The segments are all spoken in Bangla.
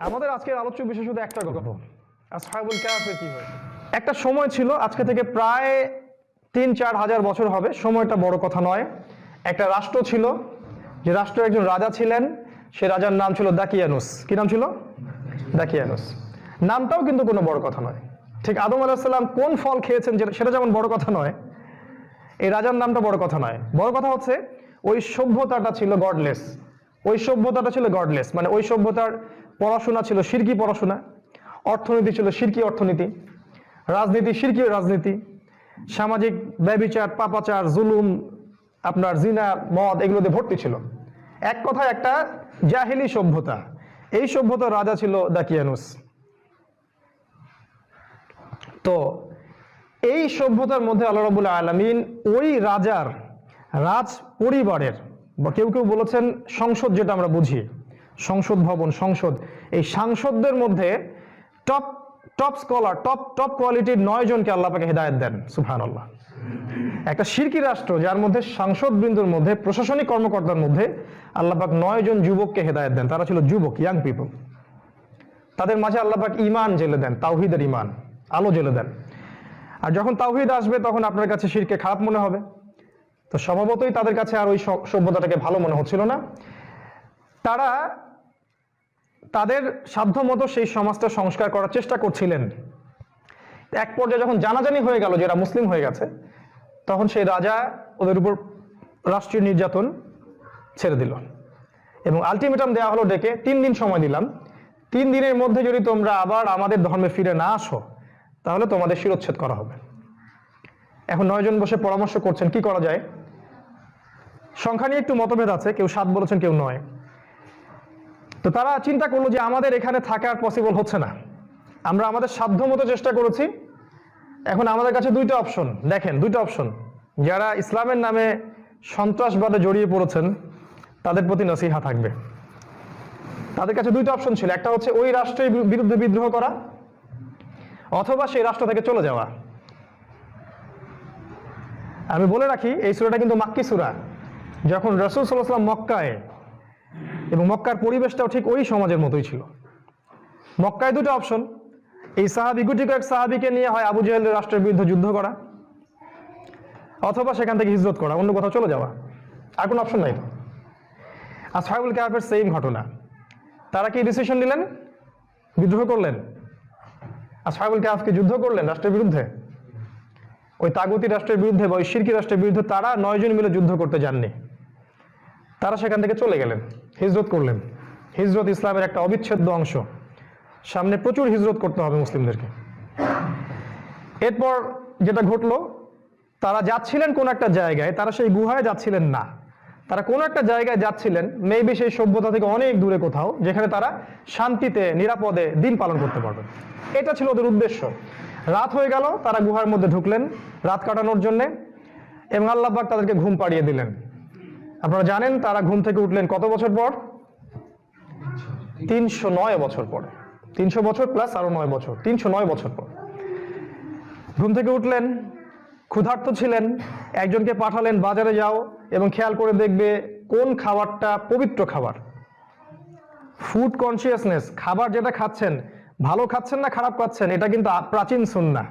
আমাদের আজকের আলোচ্য বিষয় শুধু একটা গল্প, আসহাবুল কাহফে কি হয়েছে। একটা সময় ছিল, আজকে থেকে প্রায় ৩-৪ হাজার বছর হবে, সময়টা বড় কথা নয়। একটা রাষ্ট্র ছিল, যে রাষ্ট্রের একজন রাজা ছিলেন, সে রাজার নাম ছিল দাকিয়ানুস। কি নাম ছিল? দাকিয়ানুস। নামটাও কিন্তু কোনো বড় কথা নয়। ঠিক আদম আলাইহিস সালাম কোন ফল খেয়েছেন সেটা যেমন বড় কথা নয়, এই রাজার নামটা বড় কথা নয়। বড় কথা হচ্ছে ওই সভ্যতাটা ছিল গডলেস। ওই সভ্যতাটা ছিল গডলেস, মানে ওই সভ্যতার পড়াশোনা ছিল শিরকি পড়াশোনা, অর্থনীতি ছিল শিরকি অর্থনীতি, রাজনীতি শিরকি রাজনীতি, সামাজিক ব্যভিচার, পাপাচার, জুলুম, আপনার জিনা, মদ, এগুলো দিয়ে ভর্তি ছিল। এক কথায় একটা জাহিলি সভ্যতা। এই সভ্যতার রাজা ছিল দাকিয়ানুস। তো এই সভ্যতার মধ্যে আল্লাহ রাব্বুল আলামিন ওই রাজার রাজ পরিবারের, বা কেউ কেউ বলেছেন সংসদ, যেটা আমরা বুঝি সংসদ ভবন, সংসদ, এই সাংসদদের মধ্যে টপ টপ স্কলার, টপ কোয়ালিটির 9 জনকে আল্লাহ পাকে হেদায়েত দেন। সুবহানাল্লাহ। একটা শিরকি রাষ্ট্র যার মধ্যে সাংসদবৃন্দর মধ্যে, প্রশাসনিক কর্মকর্তার মধ্যে আল্লাহ পাক 9 জন যুবককে হেদায়েত দেন। তারা ছিল যুবক, ইয়াং পিপল। তাদের মাঝে আল্লাহ পাক ঈমান জেলে দেন, তাওহীদের ঈমান আলো জেলে দেন। আর যখন তাওহীদ আসবে তখন আপনার কাছে শিরকে খারাপ মনে হবে। তো স্বভাবতই তাদের কাছে আর ওই সভ্যতাটাকে ভালো মনে হচ্ছিল না। তারা তাদের সাধ্যমতো সেই সমাজটা সংস্কার করার চেষ্টা করছিলেন। এক পর্যায়ে যখন জানাজানি হয়ে গেল যে এরা মুসলিম হয়ে গেছে, তখন সেই রাজা ওদের উপর রাষ্ট্রীয় নির্যাতন ছেড়ে দিল এবং আলটিমেটাম দেওয়া হলো ডেকে 3 দিন সময় দিলাম। 3 দিনের মধ্যে যদি তোমরা আবার আমাদের ধর্মে ফিরে না আসো তাহলে তোমাদের শিরোচ্ছেদ করা হবে। এখন 9 জন বসে পরামর্শ করছেন কি করা যায়। সংখ্যা নিয়ে একটু মতভেদ আছে, কেউ 7 বলেছেন, কেউ 9। তো তারা চিন্তা করলো যে আমাদের এখানে থাকা আর পসিবল হচ্ছে না, আমরা আমাদের সাধ্যমতো চেষ্টা করেছি, এখন আমাদের কাছে 2টা অপশন। দেখেন 2টা অপশন। যারা ইসলামের নামে সন্ত্রাসবাদে জড়িয়ে পড়েছেন তাদের প্রতি নসিহা থাকবে। তাদের কাছে 2টা অপশন ছিল, একটা হচ্ছে ওই রাষ্ট্রের বিরুদ্ধে বিদ্রোহ করা, অথবা সেই রাষ্ট্র থেকে চলে যাওয়া। আমি বলে রাখি, এই সূরাটা কিন্তু মাক্কি সূরা। যখন রাসূল সাল্লাল্লাহু আলাইহি ওয়াসাল্লাম মক্কায়, এবং মক্কার পরিবেশটাও ঠিক ওই সমাজের মতোই ছিল। মক্কায় 2টা অপশন, এই সাহাবী, গুটি কয়েক সাহাবীকে নিয়ে হয় আবু জাহেলের রাষ্ট্রের বিরুদ্ধে যুদ্ধ করা, অথবা সেখান থেকে হিজরত করা, অন্য কোথাও চলে যাওয়া। আর কোনো অপশন নাই। আসহাবুল কাহফের সেম ঘটনা। তারা কি ডিসিশন নিলেন? বিদ্রোহ করলেন। আসহাবুল কাহফ কি যুদ্ধ করলেন রাষ্ট্রের বিরুদ্ধে? ওই তাগুতি রাষ্ট্রের বিরুদ্ধে বা ওই শিরকি রাষ্ট্রের বিরুদ্ধে তারা 9 জন মিলে যুদ্ধ করতে যাননি। তারা সেখান থেকে চলে গেলেন, হিজরত করলেন। হিজরত ইসলামের একটা অবিচ্ছেদ্য অংশ। সামনে প্রচুর হিজরত করতে হবে মুসলিমদেরকে। এরপর যেটা ঘটলো, তারা যাচ্ছিলেন কোন একটা জায়গায়, তারা সেই গুহায় যাচ্ছিলেন না, তারা কোন একটা জায়গায় যাচ্ছিলেন, মেবি সেই সভ্যতা থেকে অনেক দূরে কোথাও, যেখানে তারা শান্তিতে নিরাপদে দিন পালন করতে পারবেন। এটা ছিল ওদের উদ্দেশ্য। রাত হয়ে গেল, তারা গুহার মধ্যে ঢুকলেন রাত কাটানোর জন্য, এবং আল্লাহ পাক তাদেরকে ঘুম পাড়িয়ে দিলেন। আপনারা জানেন তারা ঘুম থেকে উঠলেন কত বছর পর? 309 বছর পরে। 300 বছর প্লাস আরো 9 বছর, 309 বছর পর ঘুম থেকে উঠলেন। ক্ষুধার্ত ছিলেন, একজনকে পাঠালেন বাজারে যাও এবং খেয়াল করে দেখবে কোন খাবারটা পবিত্র খাবার। ফুড কনসিয়াসনেস, খাবার যেটা খাচ্ছেন ভালো খাচ্ছেন না খারাপ খাচ্ছেন, এটা কিন্তু প্রাচীন সুন্নাহ।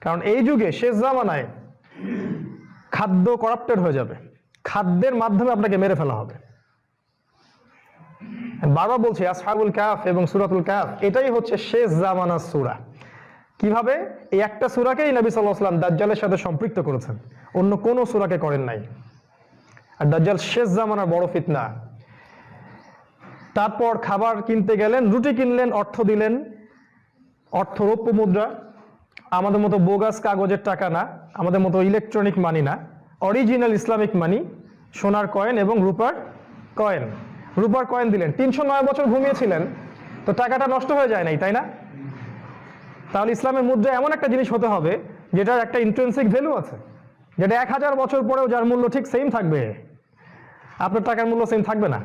কারণ এই যুগে শেষ জামানায় খাদ্য করাপ্টেড হয়ে যাবে, খাদ্যের মাধ্যমে আপনাকে মেরে ফেলা হবে। বারবার বলছি, আসহাবুল কাহফ এবং সূরাতুল কাহফ এটাই হচ্ছে শেষ জামানার সূরা। কিভাবে? এই একটা সূরাকেই নবী সাল্লাল্লাহু আলাইহি ওয়াসাল্লাম দাজ্জালের সাথে সম্পৃক্ত করেছেন, অন্য কোনো সূরাকে করেন নাই। আর দাজ্জাল শেষ জামানার বড় ফিতনা। তারপর খাবার কিনতে গেলেন, রুটি কিনলেন, অর্থ দিলেন, অর্থ রৌপ্য মুদ্রা, আমাদের মতো বোগাস কাগজের টাকা না, আমাদের মতো ইলেকট্রনিক মানি না, অরিজিনাল ইসলামিক মানি, সোনার কয়েন এবং রূপার কয়েন। রূপার কয়েন দিলেন। 309 বছর ঘুমিয়েছিলেন, তো টাকাটা নষ্ট হয়ে যায় নাই, তাই না? তাহলে ইসলামের মুদ্রা এমন একটা জিনিস হতে হবে যেটার একটা ইন্ট্রিনসিক ভ্যালু আছে, যেটা 1000 বছর পরেও যার মূল্য ঠিক সেম থাকবে। আপনার টাকার মূল্য সেম থাকবে না।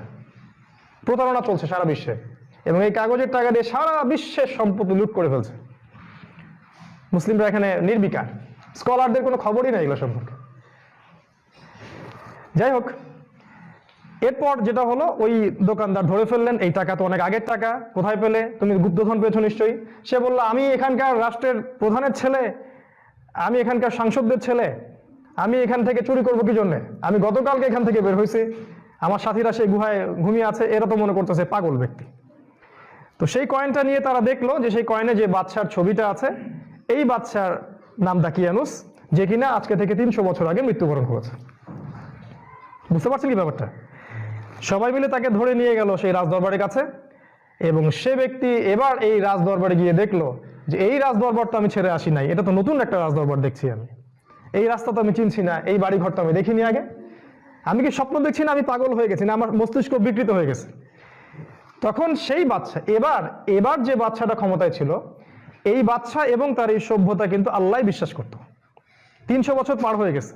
প্রতারণা চলছে সারা বিশ্বে, এবং এই কাগজের টাকা দিয়ে সারা বিশ্বের সম্পত্তি লুট করে ফেলছে। মুসলিমরা এখানে নির্বিকার, স্কলারদের কোনো খবরই নেই এগুলো সম্পর্কে। যাই হোক, এরপর যেটা হলো, ওই দোকানদার ধরে ফেললেন, এই টাকা তো অনেক আগের টাকা, কোথায় পেলে? তুমি গুপ্তধন পেয়েছো নিশ্চয়ই। সে বলল, আমি এখানকার রাষ্ট্রের প্রধানের ছেলে, আমি এখানকার সাংসদদের ছেলে, আমি এখান থেকে চুরি করবো কি জন্যে? আমি গতকালকে এখান থেকে বের হয়েছি, আমার সাথীরা সেই গুহায় ঘুমিয়ে আছে, এরা তো মনে করতেছে পাগল ব্যক্তি। তো সেই কয়েনটা নিয়ে তারা দেখলো যে সেই কয়েনে যে বাদশার ছবিটা আছে, এই বাদশার নাম দাকিয়ানুস, যে কিনা আজকে থেকে 300 বছর আগে মৃত্যুবরণ করেছে। বুঝতে পারছেন কি ব্যাপারটা? সবাই মিলে তাকে ধরে নিয়ে গেল সেই রাজদরবারের কাছে, এবং সে ব্যক্তি এবার এই রাজদরবারে গিয়ে দেখলো যে এই রাজদরবার তো আমি ছেড়ে আসি নাই, এটা তো নতুন একটা রাজদরবার দেখছি আমি, এই রাস্তা তো আমি চিনছি না, এই বাড়ি ঘর তো আমি দেখিনি আগে, আমি কি স্বপ্ন দেখছি না, আমি পাগল হয়ে গেছি না, আমার মস্তিষ্ক বিকৃত হয়ে গেছে। তখন সেই বাদশা, এবার যে বাদশাটা ক্ষমতায় ছিল, এই বাদশা এবং তার এই সভ্যতা কিন্তু আল্লাহ বিশ্বাস করত। 300 বছর পার হয়ে গেছে,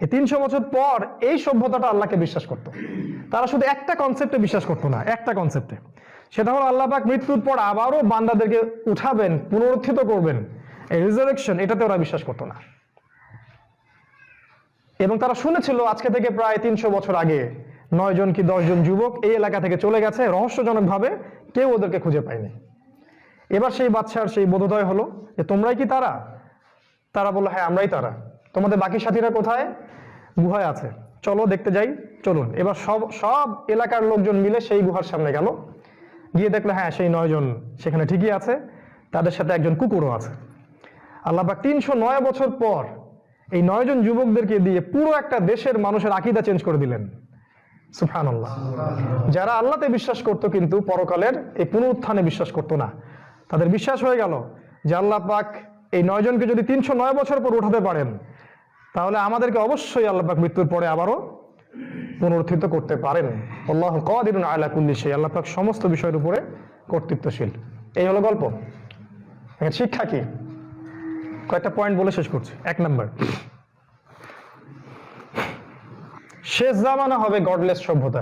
এই 300 বছর পর এই সভ্যতাটা আল্লাহকে বিশ্বাস করত। তারা শুধু একটা কনসেপ্টে বিশ্বাস করতো না, একটা কনসেপ্টে, সেটা হলো আল্লাহ পাক মৃত্যুর পর আবারও বান্দাদেরকে উঠাবেন, পুনরুত্থিত করবেন, এই রিজারেকশন, এটাতে ওরা বিশ্বাস করতো না। এবং তারা শুনেছিল আজকে থেকে প্রায় 300 বছর আগে 9 জন কি 10 জন যুবক এই এলাকা থেকে চলে গেছে রহস্যজনকভাবে, কেউ ওদেরকে খুঁজে পায়নি। এবার সেই বাদশার সেই বোধোদয় হলো যে তোমরাই কি তারা? তারা বললো, হ্যাঁ আমরাই তারা। তোমাদের বাকি সাথীরা কোথায়? গুহায় আছে, চলো দেখতে যাই, চলুন। এবার সব এলাকার লোকজন মিলে সেই গুহার সামনে গেল, গিয়ে দেখলো হ্যাঁ সেই 9 জন সেখানে ঠিকই আছে, তাদের সাথে একজন কুকুরও আছে। আল্লাহ পাক 309 বছর পর এই 9 জন যুবকদেরকে দিয়ে পুরো একটা দেশের মানুষের আকীদা চেঞ্জ করে দিলেন। সুবহানাল্লাহ। যারা আল্লাহতে বিশ্বাস করতো কিন্তু পরকালের এই পুনরুত্থানে বিশ্বাস করতো না, তাদের বিশ্বাস হয়ে গেল যে আল্লাহ পাক এই 9 জনকে যদি 309 বছর পর উঠাতে পারেন, তাহলে আমাদেরকে অবশ্যই আল্লাহ পাক মৃত্যুর পরে আবারও পুনরুত্থিত করতে পারেন। আল্লাহু কাদিরুন আলা কুল্লি শাই, আল্লাহ পাক সমস্ত বিষয়ের উপরে কর্তৃত্বশীল। এই হলো গল্প। শিক্ষা কি? কয়েকটা পয়েন্ট বলে শেষ করছি। 1 নাম্বার, শেষ জামানা হবে গডলেস সভ্যতা।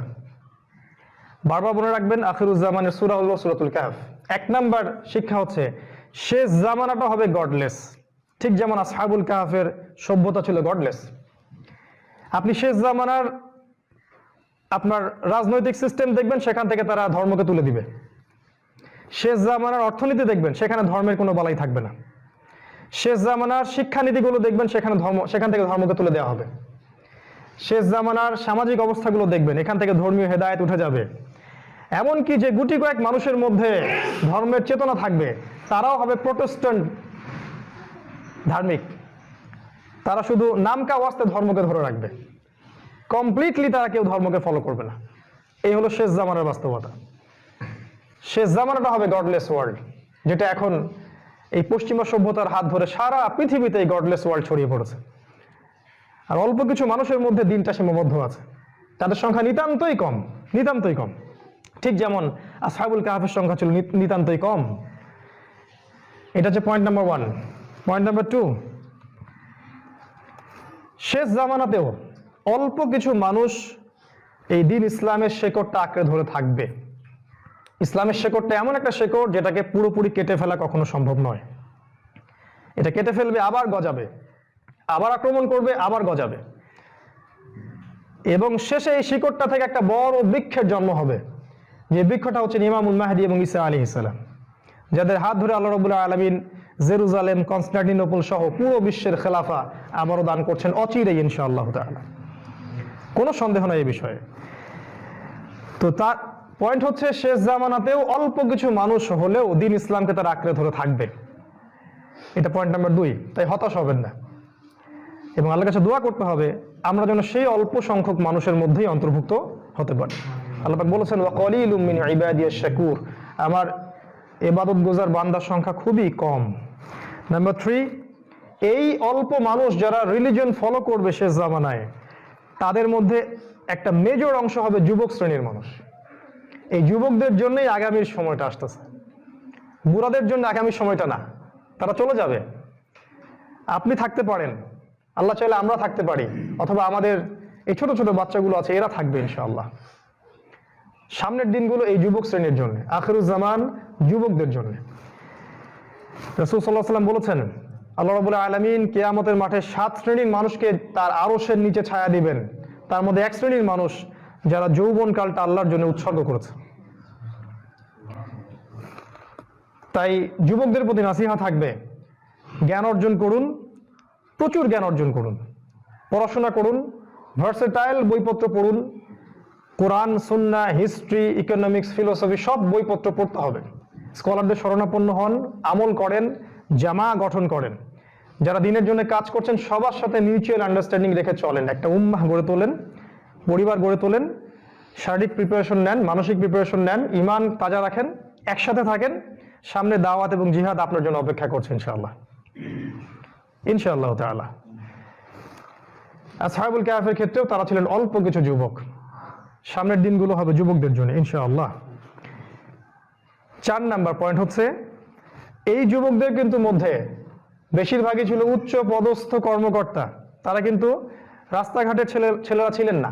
বারবার মনে রাখবেন, আখিরুজ্জামানের সূরা হলো সূরাতুল কাহফ। 1 নাম্বার শিক্ষা হচ্ছে শেষ জামানাটা হবে গডলেস, ঠিক যেমন আসহাবুল কাহফের সভ্যতা ছিল গডলেস। আপনি শেষ জামানার আপনার রাজনৈতিক সিস্টেম দেখবেন, সেখান থেকে তারা ধর্মকে তুলে দিবে। শেষ জামানার অর্থনীতি দেখবেন, সেখানে ধর্মের কোনো বালাই থাকবে না। শেষ জামানার শিক্ষানীতিগুলো দেখবেন, সেখান থেকে ধর্মকে তুলে দেওয়া হবে। শেষ জামানার সামাজিক অবস্থাগুলো দেখবেন, এখান থেকে ধর্মীয় হেদায়েত উঠে যাবে। এমনকি যে গুটি কয়েক মানুষের মধ্যে ধর্মের চেতনা থাকবে, তারাও হবে প্রোটেস্ট্যান্ট ধার্মিক। তারা শুধু নামকা ওয়াস্তে ধর্মকে ধরে রাখবে, কমপ্লিটলি তারা কেউ ধর্মকে ফলো করবে না। এই হলো শেষ জামানার বাস্তবতা। শেষ জামানাটা হবে গডলেস ওয়ার্ল্ড, যেটা এখন এই পশ্চিমা সভ্যতার হাত ধরে সারা পৃথিবীতে এই গডলেস ওয়ার্ল্ড ছড়িয়ে পড়েছে। আর অল্প কিছু মানুষের মধ্যে দিনটা সীমাবদ্ধ আছে, তাদের সংখ্যা নিতান্তই কম, নিতান্তই কম। ঠিক যেমন আসহাবুল কাহফের সংখ্যা ছিল নিতান্তই কম। এটা হচ্ছে পয়েন্ট নাম্বার 1। পয়েন্ট নাম্বার 2, শেষ জামানাতেও অল্প কিছু মানুষ এই দিন ইসলামের শেকড়টা আঁকড়ে ধরে থাকবে। ইসলামের শেকড়টা এমন একটা শেকড় যেটাকে পুরোপুরি কেটে ফেলা কখনো সম্ভব নয়। এটা কেটে ফেলবে, আবার গজাবে, আবার আক্রমণ করবে, আবার গজাবে, এবং শেষে এই শিকড়টা থেকে একটা বড় বৃক্ষের জন্ম হবে, যে বৃক্ষটা হচ্ছে ইমামুল মাহদী এবং ঈসা আলাইহিস সালাম, যাদের হাত ধরে আল্লাহ রাব্বুল আলামিন জেরুজালেম, কনস্টান্টিনোপল সহ পুরো বিশ্বের খেলাফা আবারও দান করছেন অচিরেই ইনশাআল্লাহ তাআলা। কোনো সন্দেহ নাই এই বিষয়ে। তো তার পয়েন্ট হচ্ছে শেষ জামানাতেও অল্প কিছু মানুষ হলেও দিন ইসলামকে তারা আঁকড়ে ধরে থাকবে। এটা পয়েন্ট নাম্বার 2। তাই হতাশ হবেন না, এবং আল্লাহর কাছে দোয়া করতে হবে আমরা যেন সেই অল্প সংখ্যক মানুষের মধ্যেই অন্তর্ভুক্ত হতে পারি। আল্লাহ পাক বলেছেন, ওয়া কলিলুম মিন ইবাদিয়াশ শাকুর, আমার ইবাদত গুজার বান্দার সংখ্যা খুবই কম। নাম্বার 3, এই অল্প মানুষ যারা রিলিজিয়ন ফলো করবে শেষ জামানায়, তাদের মধ্যে একটা মেজর অংশ হবে যুবক শ্রেণীর মানুষ। এই যুবকদের জন্যই আগামীর সময়টা আসতেছে, বুড়াদের জন্য আগামীর সময়টা না। তারা চলে যাবে, আপনি থাকতে পারেন, আল্লাহ চাইলে আমরা থাকতে পারি, অথবা আমাদের এই ছোট ছোট বাচ্চাগুলো আছে এরা থাকবে ইনশাআল্লাহ। সামনের দিনগুলো এই যুবক শ্রেণীর জন্য, আখিরুজ্জামান যুবকদের জন্য। রাসূল সাল্লাল্লাহু আলাইহি ওয়াসাল্লাম বলেছেন, আল্লাহ রাব্বুল আলামিন কিয়ামতের মাঠে 7 শ্রেণীর মানুষকে তার আরশের নিচে ছায়া দিবেন। তার মধ্যে 1 শ্রেণীর মানুষ যারা যৌবনকালটা আল্লাহর জন্য উৎসর্গ করেছে। তাই যুবকদের প্রতি নাসিহা থাকবে, জ্ঞান অর্জন করুন, প্রচুর জ্ঞান অর্জন করুন, পড়াশোনা করুন, ভার্সেটাইল বইপত্র পড়ুন, কোরআন, সুন্নাহ, হিস্ট্রি, ইকোনমিক্স, ফিলোসফি সব বইপত্র পড়তে হবে। স্কলারদের শরণাপন্ন হন, আমল করেন, জামা গঠন করেন। যারা দিনের জন্য কাজ করছেন সবার সাথে মিউচুয়াল আন্ডারস্ট্যান্ডিং রেখে চলেন, একটা উম্মাহ গড়ে তোলেন, পরিবার গড়ে তোলেন, শারীরিক প্রিপারেশন নেন, মানসিক প্রিপারেশন নেন, ইমান তাজা রাখেন, একসাথে থাকেন। সামনে দাওয়াত এবং জিহাদ আপনার জন্য অপেক্ষা করছে ইনশাআল্লাহ, ইনশাআল্লাহ তাআলা। আসহাবুল কাহফের ক্ষেত্রেও তারা ছিলেন অল্প কিছু যুবক। সামনের দিনগুলো হবে যুবকদের জন্য ইনশাআল্লাহ। 4 নাম্বার পয়েন্ট হচ্ছে, এই যুবকদের কিন্তু মধ্যে বেশিরভাগই ছিল উচ্চ পদস্থ কর্মকর্তা। তারা কিন্তু রাস্তাঘাটের ছেলেরা ছিলেন না,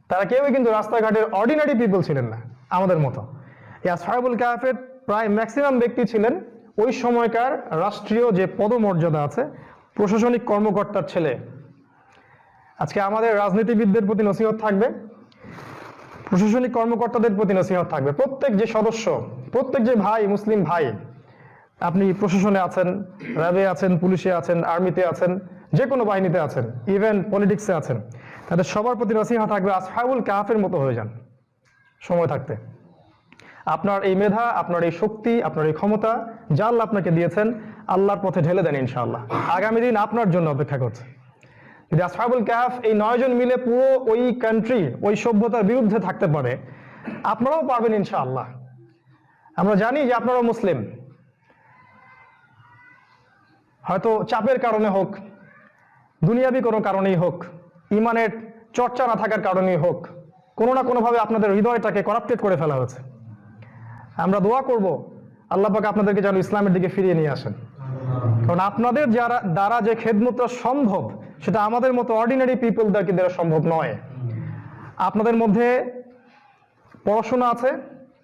তারা কেউই কিন্তু রাস্তাঘাটের অর্ডিনারি পিপল ছিলেন না আমাদের মতো। এই আসহাবুল কাহফের প্রায় ম্যাক্সিমাম ব্যক্তি ছিলেন ওই সময়কার রাষ্ট্রীয় যে পদমর্যাদা আছে, প্রশাসনিক কর্মকর্তার ছেলে। আজকে আমাদের রাজনীতিবিদদের প্রতি নসিহত থাকবে, প্রশাসনিক কর্মকর্তাদের প্রতি নসিহত থাকবে। প্রত্যেক যে সদস্য, প্রত্যেক যে ভাই, মুসলিম ভাই, আপনি প্রশাসনে আছেন, র্যাবে আছেন, পুলিশে আছেন, আর্মিতে আছেন, যে কোনো বাহিনীতে আছেন, ইভেন পলিটিক্সে আছেন, তাদের সবার প্রতি নসিহত থাকবে, আসহাবুল কাহফের মতো হয়ে যান সময় থাকতে। আপনার এই মেধা, আপনার এই শক্তি, আপনার এই ক্ষমতা যা আল্লাহ আপনাকে দিয়েছেন, আল্লাহর পথে ঢেলে দেন ইনশাআল্লাহ। আগামী দিন আপনার জন্য অপেক্ষা করছে। যদি আসহাবুল কাহফ এই 9 জন মিলে পুরো ওই কান্ট্রি, ওই সভ্যতার বিরুদ্ধে থাকতে পারে, আপনারাও পারবেন ইনশাআল্লাহ। আমরা জানি যে আপনারাও মুসলিম, হয়তো চাপের কারণে হোক, দুনিয়াবি কোনো কারণেই হোক, ইমানের চর্চা না থাকার কারণেই হোক, কোনো না কোনোভাবে আপনাদের হৃদয়টাকে করাপ্টেড করে ফেলা হয়েছে। আমরা দোয়া করব আল্লাহ পাক আপনাদেরকে যেন ইসলামের দিকে ফিরিয়ে নিয়ে আসেন। কারণ আপনাদের দ্বারা যে খেদমতটা সম্ভব, সেটা আমাদের মতো অর্ডিনারি পিপলদেরকে দ্বারা সম্ভব নয়। আপনাদের মধ্যে পড়াশোনা আছে,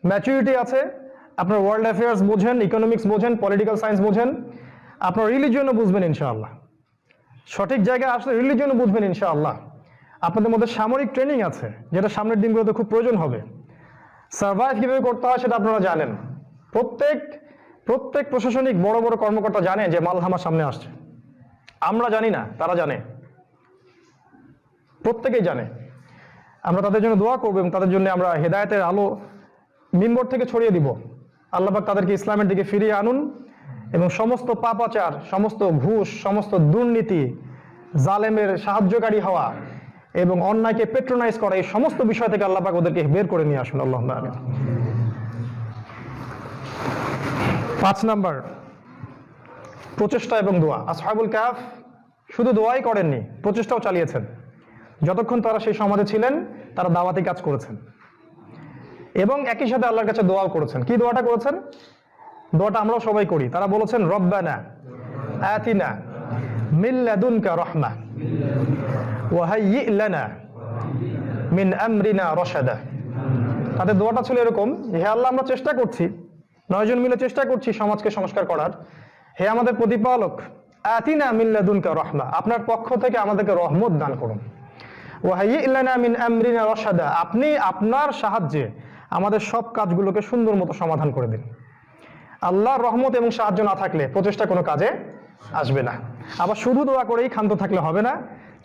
ম্যাচুরিটি আছে, আপনার ওয়ার্ল্ড অ্যাফেয়ার্স বোঝেন, ইকোনমিক্স বোঝেন, পলিটিক্যাল সায়েন্স বোঝেন, আপনার রিলিজিয়নও বুঝবেন ইনশাআল্লাহ। সঠিক জায়গায় আসলে রিলিজিয়নও বুঝবেন ইনশাআল্লাহ। আপনাদের মধ্যে সামরিক ট্রেনিং আছে, যেটা সামনের দিনগুলোতে খুব প্রয়োজন হবে। সার্ভাইভ কিভাবে করতে হয় সেটা আপনারা জানেন। প্রত্যেক প্রশাসনিক বড় বড় কর্মকর্তা জানে যে মালহামা সামনে আসছে। আমরা জানি না, তারা জানে, প্রত্যেকেই জানে। আমরা তাদের জন্য দোয়া করবো এবং তাদের জন্য আমরা হেদায়েতের আলো মিম্বর থেকে ছড়িয়ে দিব। আল্লাহ পাক তাদেরকে ইসলামের দিকে ফিরিয়ে আনুন এবং সমস্ত পাপাচার, সমস্ত ঘুষ, সমস্ত দুর্নীতি, জালেমের সাহায্যকারী হওয়া এবং অন্যায়কে পেট্রোনাইজ করা, এই সমস্ত বিষয় থেকে আল্লাহ পাক ওদেরকে বের করে নিয়ে আসুন। আল্লাহুম্মা আমিন। 5 নাম্বার, প্রচেষ্টা এবং দোয়া। আসহাবুল কাহফ শুধু দোয়াই করেননি, প্রচেষ্টাও চালিয়েছেন। যতক্ষণ তারা সেই সমাজে ছিলেন, তারা দাওয়াতি কাজ করেছেন এবং একই সাথে আল্লাহর কাছে দোয়াও করেছেন। কি দোয়াটা করেছেন? দোয়াটা আমরাও সবাই করি। তারা বলেছেন, রব্বানা আতিনা মিন লাদুনকা রাহমা ওয়া হাইয়্যি লানা মিন আমরিনা রাশাদা। তাদের দোয়াটা ছিল এরকম, হে আল্লাহ, আমরা চেষ্টা করছি, 9 জন মিলে চেষ্টা করছি সমাজকে সংস্কার করার। হে আমাদের প্রতিপালক, আতিনা মিন লাদুনকা রাহমা, আপনার পক্ষ থেকে আমাদেরকে রহমত দান করুন। ওয়া হাইয়্যি লানা মিন আমরিনা রাশাদা, আপনি আপনার সাহায্যে আমাদের সব কাজগুলোকে সুন্দর মতো সমাধান করে দিন। আল্লাহর রহমত এবং সাহায্য না থাকলে প্রচেষ্টা কোনো কাজে আসবে না। আবার শুধু দোয়া করেই ক্ষান্ত থাকলে হবে না,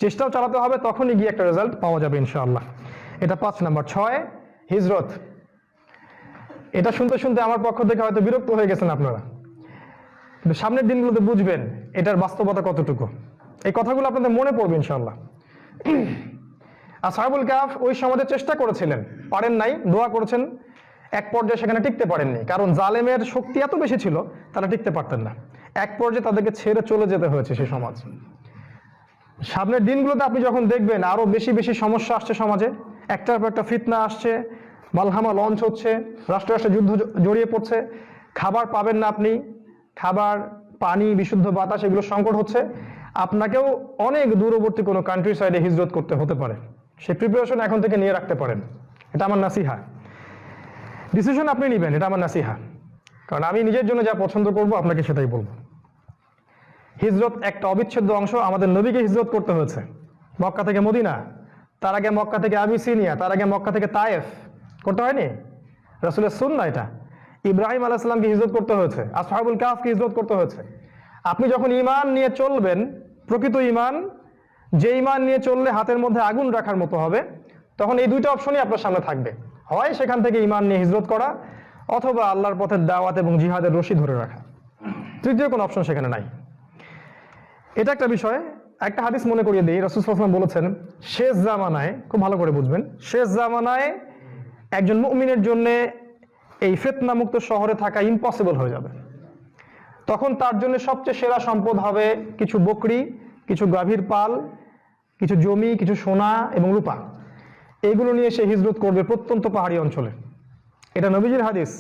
চেষ্টাও চালাতে হবে, তখনই গিয়ে একটা রেজাল্ট পাওয়া যাবে ইনশাআল্লাহ। এটা 5 নাম্বার। 6, হিজরত। এটা শুনতে শুনতে আমার পক্ষ থেকে হয়তো বিরক্ত হয়ে গেছেন আপনারা, কিন্তু সামনের দিনগুলোতে বুঝবেন এটার বাস্তবতা কতটুকু। এই কথাগুলো আপনাদের মনে পড়বে ইনশাআল্লাহ। আসহাবুল কাহফ ওই সমাজে চেষ্টা করেছিলেন, পারেন নাই, দোয়া করেছেন, এক পর্যায়ে সেখানে টিকতে পারেননি, কারণ জালেমের শক্তি এত বেশি ছিল, তারা টিকতে পারতেন না। এক পর্যায়ে তাদেরকে ছেড়ে চলে যেতে হয়েছে সেই সমাজ। সামনের দিনগুলোতে আপনি যখন দেখবেন আরো বেশি বেশি সমস্যা আসছে সমাজে, একটার পর একটা ফিতনা আসছে, মালহামা লঞ্চ হচ্ছে, রাষ্ট্র রাষ্ট্রে যুদ্ধ জড়িয়ে পড়ছে, খাবার পাবেন না আপনি, খাবার, পানি, বিশুদ্ধ বাতাস, এগুলো সংকট হচ্ছে, আপনাকেও অনেক দূরবর্তী কোনো কান্ট্রি সাইডে হিজরত করতে হতে পারে। সেই প্রিপারেশন এখন থেকে নিয়ে রাখতে পারেন। এটা আমার নাসিহা। ডিসিশন আপনি নেবেন, এটা আমার নাসিহা, কারণ আমি নিজের জন্য যা পছন্দ করব আপনাকে সেটাই বলবো। হিজরত একটা অবিচ্ছেদ্য অংশ। আমাদের নবীকে হিজরত করতে হয়েছে, মক্কা থেকে মদিনা, তার আগে মক্কা থেকে আবিসিনিয়া, তার আগে মক্কা থেকে তায়েফ করতে হয়নি? রাসূলের সুন্নাহ এটা। ইব্রাহিম আলাইহিস সালামকে হিজরত করতে হয়েছে, আসহাবুল কাহফকে হিজরত করতে হয়েছে। আপনি যখন ঈমান নিয়ে চলবেন, প্রকৃত ঈমান, যে ঈমান নিয়ে চললে হাতের মধ্যে আগুন রাখার মতো হবে, তখন এই দুইটা অপশনই আপনার সামনে থাকবে। হয় সেখান থেকে ঈমান নিয়ে হিজরত করা, অথবা আল্লাহর পথের দাওয়াত এবং জিহাদের রশি ধরে রাখা। তৃতীয় কোনো অপশন সেখানে নাই। এটা একটা বিষয়। একটা হাদিস মনে করিয়ে দিই, রাসূল সাল্লাল্লাহু আলাইহি ওয়াসাল্লাম বলেছেন, শেষ জামানায়, খুব ভালো করে বুঝবেন, শেষ জামানায় একজন মুমিনের জন্য এই ফিতনা মুক্ত শহরে থাকা ইম্পসিবল হয়ে যাবে। তখন তার জন্য সবচেয়ে সেরা সম্পদ হবে কিছু বকরি, কিছু গাভীর পাল, কিছু জমি, কিছু সোনা এবং রূপা। এগুলো নিয়ে সে হিজরত করবে প্রত্যন্ত পাহাড়ি অঞ্চলে। এটা নবীজির হাদিস।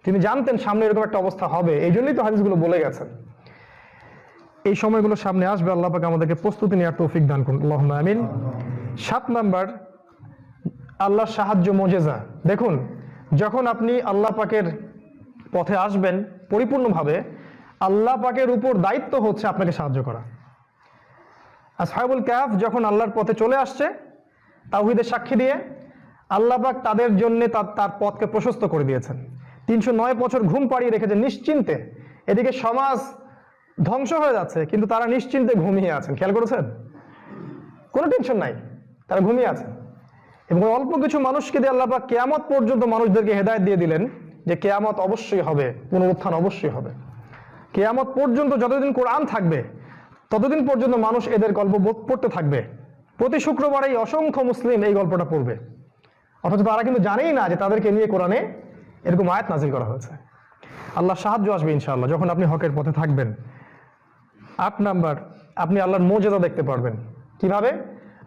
তিনি জানতেন সামনে এরকম একটা অবস্থা হবে, এই জন্যই তো হাদিসগুলো বলে গেছেন। এই সময়গুলো সামনে আসবে, আল্লাহ পাক আমাদেরকে প্রস্তুতি নেওয়ার তৌফিক দান করুন, আল্লাহুম্মা আমিন। 7 নাম্বার, আল্লাহর সাহায্য, মুজিজা। দেখুন, যখন আপনি আল্লাহ পাকের পথে আসবেন পরিপূর্ণভাবে, আল্লাহ পাকের উপর দায়িত্ব হচ্ছে আপনাকে সাহায্য করা। আসহাবুল কাহফ যখন আল্লাহর পথে চলে আসছে তাওহীদের সাক্ষী দিয়ে, আল্লাহ পাক তাদের জন্য তার পথকে প্রশস্ত করে দিয়েছেন। 309 বছর ঘুম পাড়িয়ে রেখেছেন নিশ্চিন্তে। এদিকে সমাজ ধ্বংস হয়ে যাচ্ছে, কিন্তু তারা নিশ্চিন্তে ঘুমিয়ে আছেন। খেয়াল করেছেন? কোনো টেনশন নাই, তারা ঘুমিয়ে আছেন। এবং অল্প কিছু মানুষকে দিয়ে আল্লাহ পাক কিয়ামত পর্যন্ত মানুষদেরকে হেদায়েত দিয়ে দিলেন যে কিয়ামত অবশ্যই হবে, পুনরুত্থান অবশ্যই হবে। কিয়ামত পর্যন্ত যতদিন কোরআন থাকবে ততদিন পর্যন্ত মানুষ এদের গল্প পড়তে থাকবে। প্রতি শুক্রবারেই অসংখ্য মুসলিম এই গল্পটা পড়বে, অথচ তারা কিন্তু জানেই না যে তাদেরকে নিয়ে কোরআনে এরকম আয়াত নাজিল করা হয়েছে। আল্লাহ সাহায্য আসবে ইনশাআল্লাহ যখন আপনি হকের পথে থাকবেন। 8 নাম্বার, আপনি আল্লাহর মুজিজা দেখতে পারবেন। কিভাবে?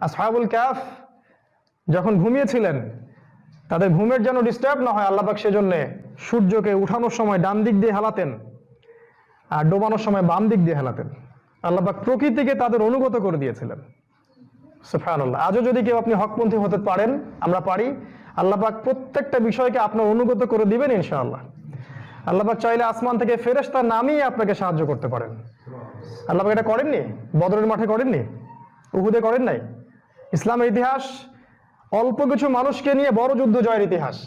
আসহাবুল কাহফ যখন ঘুমিয়েছিলেন, তাদের ঘুমের যেন ডিস্টার্ব না হয়, আল্লাহ পাক সেজন্য সূর্যকে উঠানোর সময় ডান দিক দিয়ে হেলাতেন আর ডোবানোর সময় বাম দিক দিয়ে হেলাতেন। আল্লাহ পাক প্রকৃতিকে তাদের অনুগত করে দিয়েছিলেন। সুবহানাল্লাহ। আজও যদি কেউ আপনি হকপন্থী হতে পারেন, আমরা পারি, আল্লাহ পাক প্রত্যেকটা বিষয়কে আপনার অনুগত করে দিবেন ইনশাআল্লাহ। আল্লাহ পাক চাইলে আসমান থেকে ফেরেশতা নামিয়ে আপনাকে সাহায্য করতে পারেন। আল্লাহ পাক এটা করেননি? বদরের মাঠে করেননি? উহুদে করেন নাই? ইসলামের ইতিহাস অল্প কিছু মানুষকে নিয়ে বড় যুদ্ধ জয়ের ইতিহাস।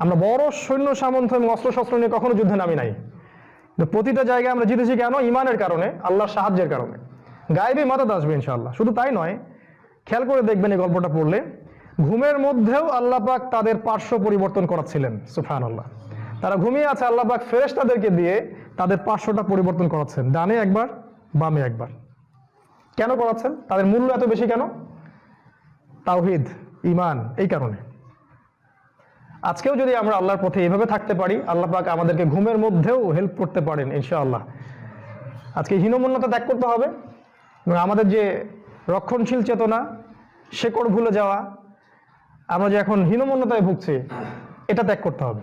আমরা বড় সৈন্য সামন্ত এবং অস্ত্রশস্ত্র নিয়ে কখনো যুদ্ধে নামি নাই। প্রতিটা জায়গায় আমরা জিতেছি কেন? ঈমানের কারণে, আল্লাহর সাহায্যের কারণে। গায়েবী মাদাদ আসবে ইনশাআল্লাহ। শুধু তাই নয়, খেয়াল করে দেখবেন এই গল্পটা পড়লে, ঘুমের মধ্যেও আল্লাহ পাক তাদের পার্শ্ব পরিবর্তন করাচ্ছিলেন। সুবহানাল্লাহ। তারা ঘুমিয়ে আছে, আল্লাহ পাক ফেরেশতাদেরকে দিয়ে তাদের পার্শ্বটা পরিবর্তন করাচ্ছেন, ডানে একবার বামে একবার। কেন করাচ্ছেন? তাদের মূল্য এত বেশি কেন? তাওহীদ, ঈমান, এই কারণে। আজকেও যদি আমরা আল্লাহর পথে এইভাবে থাকতে পারি, আল্লাহ পাক আমাদেরকে ঘুমের মধ্যেও হেল্প করতে পারেন ইনশাআল্লাহ। আজকে হীনমন্যতা ত্যাগ করতে হবে এবং আমাদের যে রক্ষণশীল চেতনা, শেকড় ভুলে যাওয়া, আমরা যে এখন হীনমন্যতায় ভুগছি, এটা ত্যাগ করতে হবে।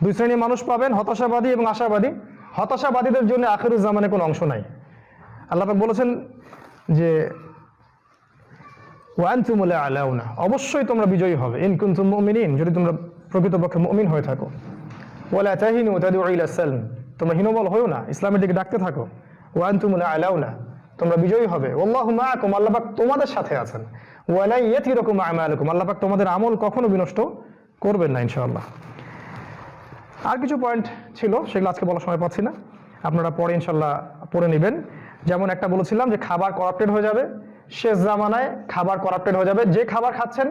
2 শ্রেণীর মানুষ পাবেন, হতাশাবাদী এবং আশাবাদী। হতাশাবাদীদের জন্য আখিরুজ জামানে কোনো অংশ নাই। আল্লাহ পাক বলেছেন যে ওয়ানতুমুল আলাউনা, অবশ্যই তোমরা বিজয়ী হবে, ইন কুনতুম মুমিনিন, যদি তোমরা প্রকৃতপক্ষে মুমিন হয়ে থাকো। ওয়ালা তাহিনু তাদউ ইলা সালম, তোমরা হীনবল হয়ো না, ইসলামের দিকে ডাকতে থাকো। ওয়ানতুমুল আলাউনা, তোমরা বিজয়ী হবে। আল্লাহু মাআকুম, আল্লাহ পাক তোমাদের সাথে আছেন। ওয়ালা ইয়াতিরুকুম আমালুকুম, আল্লাহ পাক তোমাদের আমল কখনো বিনষ্ট করবেন না ইনশাআল্লাহ। আর কিছু পয়েন্ট ছিল, সেগুলো আজকে বলার সময় পাচ্ছি না, আপনারা পরে ইনশাআল্লাহ পড়ে নেবেন। যেমন একটা বলেছিলাম যে খাবার করাপ্টেড হয়ে যাবে, শেষ জামানায় খাবার করাপ্টেড হয়ে যাবে। যে খাবার খাচ্ছেন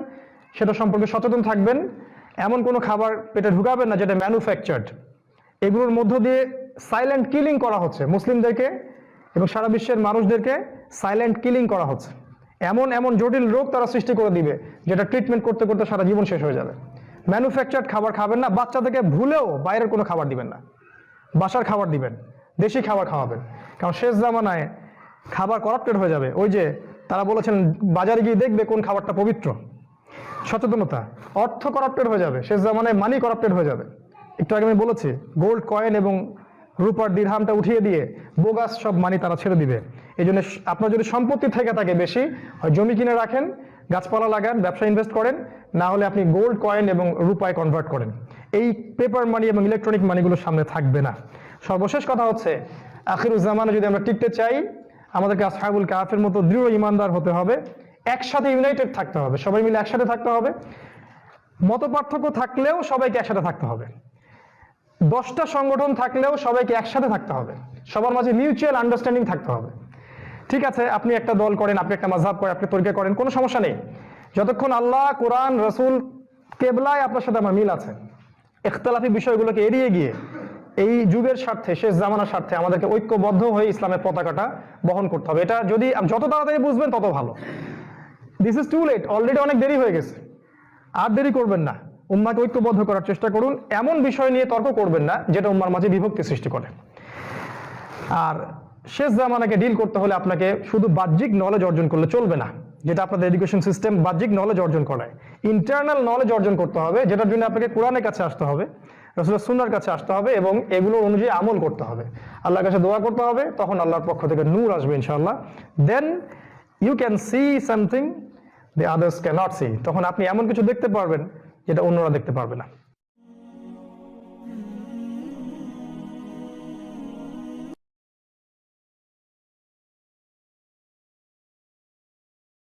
সেটা সম্পর্কে সচেতন থাকবেন। এমন কোনো খাবার পেটে ঢুকাবেন না যেটা ম্যানুফ্যাকচার্ড। এগুলোর মধ্য দিয়ে সাইলেন্ট কিলিং করা হচ্ছে মুসলিমদেরকে এবং সারা বিশ্বের মানুষদেরকে সাইলেন্ট কিলিং করা হচ্ছে। এমন এমন জটিল রোগ তারা সৃষ্টি করে দিবে যেটা ট্রিটমেন্ট করতে করতে সারা জীবন শেষ হয়ে যাবে। ম্যানুফ্যাকচার্ড খাবার খাবেন না, বাচ্চাদেরকে ভুলেও বাইরের কোনো খাবার দিবেন না, বাসার খাবার দিবেন, দেশি খাবার খাওয়াবেন। কারণ শেষ জামানায় খাবার করাপ্টেড হয়ে যাবে। ওই যে তারা বলেছেন বাজারে গিয়ে দেখবে কোন খাবারটা পবিত্র। সচেতনতা। অর্থ করাপ্টেড হয়ে যাবে শেষ জামানায়, মানি করাপ্টেড হয়ে যাবে। একটু আগে আমি বলেছি, গোল্ড কয়েন এবং রূপার দিরহামটা উঠিয়ে দিয়ে বোগাস সব মানি তারা ছেড়ে দিবে। এই জন্য আপনার যদি সম্পত্তি থেকে থাকে বেশি, হয় জমি কিনে রাখেন, গাছপালা লাগান, ব্যবসা ইনভেস্ট করেন, না হলে আপনি গোল্ড কয়েন এবং রূপায় কনভার্ট করেন। এই পেপার মানি এবং ইলেকট্রনিক মানিগুলো সামনে থাকবে না। সর্বশেষ কথা হচ্ছে, আখিরুজ জামানে যদি আমরা টিকতে চাই, আমাদেরকে আসহাবুল কাহফের মতো দৃঢ় ইমানদার হতে হবে। একসাথে ইউনাইটেড থাকতে হবে, সবাই মিলে একসাথে থাকতে হবে। মত পার্থক্য থাকলেও সবাইকে একসাথে থাকতে হবে। 10টা সংগঠন থাকলেও সবাইকে একসাথে থাকতে হবে, সবার মাঝে মিউচুয়াল আন্ডারস্ট্যান্ডিং থাকতে হবে। ঠিক আছে, আপনি একটা দল করেন, আপনি একটা মাযহাব করেন, আপনি তরিকা করেন, কোনো সমস্যা নেই, যতক্ষণ আল্লাহ, কোরআন, রাসূল, কেবলায় আপনার সাথে আমার মিল আছে। ইখতিলাফি বিষয়গুলোকে এড়িয়ে গিয়ে এই যুগের স্বার্থে, শেষ জামানার স্বার্থে আমাদেরকে ঐক্যবদ্ধ হয়ে ইসলামের পতাকাটা বহন করতে হবে। এটা যদি যত তাড়াতাড়ি বুঝবেন তত ভালো। This is too late, already অনেক দেরি হয়ে গেছে, আর দেরি করবেন না। উম্মাকে ঐক্যবদ্ধ করার চেষ্টা করুন, এমন বিষয় নিয়ে তর্ক করবেন না যেটা উম্মার মাঝে বিভক্তি সৃষ্টি করে। আর শেষ জামানাকে ডিল করতে হলে আপনাকে শুধু বাহ্যিক নলেজ অর্জন করলে চলবে না, যেটা আপনাদের এডুকেশন সিস্টেম বাহ্যিক নলেজ অর্জন করায়। ইন্টারনাল নলেজ অর্জন করতে হবে, যেটার জন্য আপনাকে কোরআনের কাছে আসতে হবে, রাসূলের সুন্নাহর কাছে আসতে হবে এবং এগুলো অনুযায়ী আমল করতে হবে, আল্লাহর কাছে দোয়া করতে হবে। তখন আল্লাহর পক্ষ থেকে নূর আসবে ইনশাআল্লাহ। Then you can see something the others can not see. তখন আপনি এমন কিছু দেখতে পারবেন যেটা অন্যরা দেখতে পারবে না।